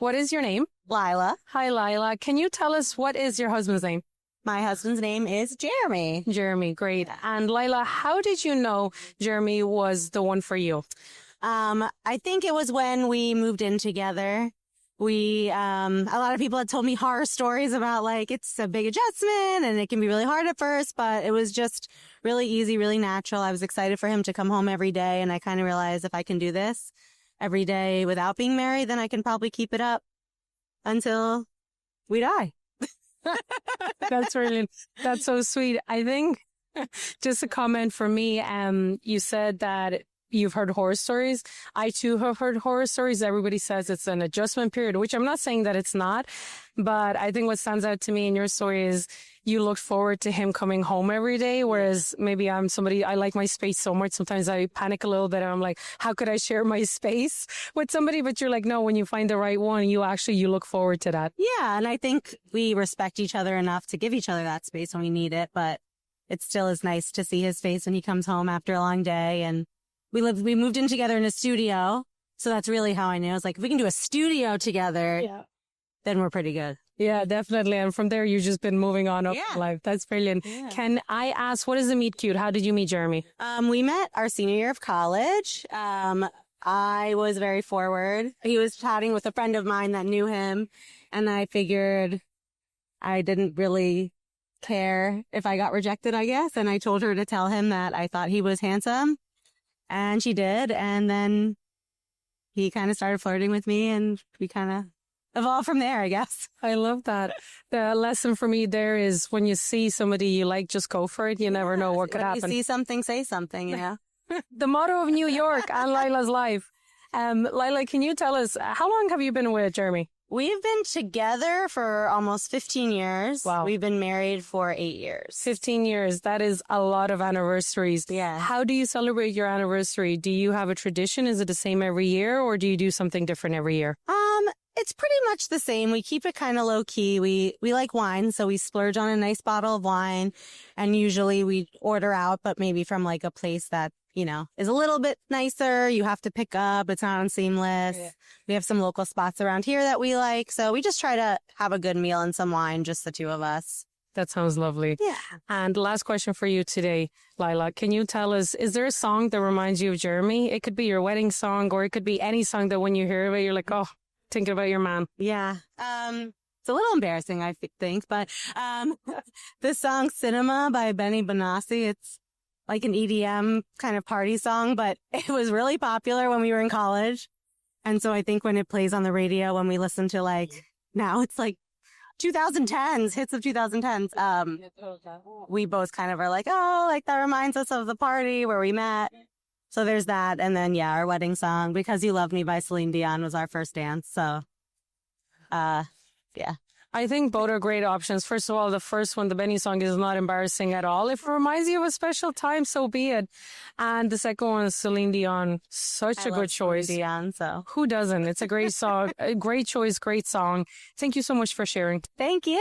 What is your name? Lila. Hi, Lila. Can you tell us what is your husband's name? My husband's name is Jeremy. Jeremy, great. And Lila, how did you know Jeremy was the one for you? I think it was when we moved in together. A lot of people had told me horror stories about like, it's a big adjustment and it can be really hard at first, but it was just really easy, really natural. I was excited for him to come home every day. And I kind of realized if I can do this every day without being married, then I can probably keep it up until we die. That's so sweet. I think just a comment for me, you said that you've heard horror stories. I too have heard horror stories. Everybody says it's an adjustment period, which I'm not saying that it's not, but I think what stands out to me in your story is you looked forward to him coming home every day. Whereas maybe I'm somebody, I like my space so much. Sometimes I panic a little bit and I'm like, how could I share my space with somebody? But you're like, no, when you find the right one, you look forward to that. Yeah. And I think we respect each other enough to give each other that space when we need it, but it still is nice to see his face when he comes home after a long day. And we moved in together in a studio. So that's really how I knew. I was like, if we can do a studio together, then we're pretty good. Yeah, definitely. And from there, you've just been moving on up in life. That's brilliant. Yeah. Can I ask, what is the meet cute? How did you meet Jeremy? We met our senior year of college. I was very forward. He was chatting with a friend of mine that knew him. And I figured I didn't really care if I got rejected, I guess. And I told her to tell him that I thought he was handsome. And she did. And then he kind of started flirting with me and we kind of evolved from there, I guess. I love that. The lesson for me there is when you see somebody you like, just go for it. You never know what could happen. When you see something, say something, you know. The motto of New York and Lila's life. Lila, can you tell us, how long have you been with Jeremy? We've been together for almost 15 years. Wow. We've been married for 8 years. 15 years. That is a lot of anniversaries. Yeah. How do you celebrate your anniversary? Do you have a tradition? Is it the same every year or do you do something different every year? It's pretty much the same. We keep it kind of low key. We like wine, so we splurge on a nice bottle of wine and usually we order out, but maybe from like a place that, you know, is a little bit nicer. You have to pick up. It's not on Seamless. Yeah. We have some local spots around here that we like. So we just try to have a good meal and some wine, just the two of us. That sounds lovely. Yeah. And last question for you today, Lila. Can you tell us, is there a song that reminds you of Jeremy? It could be your wedding song or it could be any song that when you hear it, you're like, oh, thinking about your man. Yeah. It's a little embarrassing, I think, but the song Cinema by Benny Benassi, it's like an EDM kind of party song, but it was really popular when we were in college. And so I think when it plays on the radio, when we listen to like, now it's like 2010s, hits of 2010s, we both kind of are like, oh, like that reminds us of the party where we met. So there's that. And then, yeah, our wedding song, Because You Love Me by Celine Dion was our first dance. So, yeah. I think both are great options. First of all, the first one, the Benny song, is not embarrassing at all. If it reminds you of a special time, so be it. And the second one is Celine Dion. Such a good choice. Celine Dion, so. Who doesn't? It's a great song, a great choice, great song. Thank you so much for sharing. Thank you.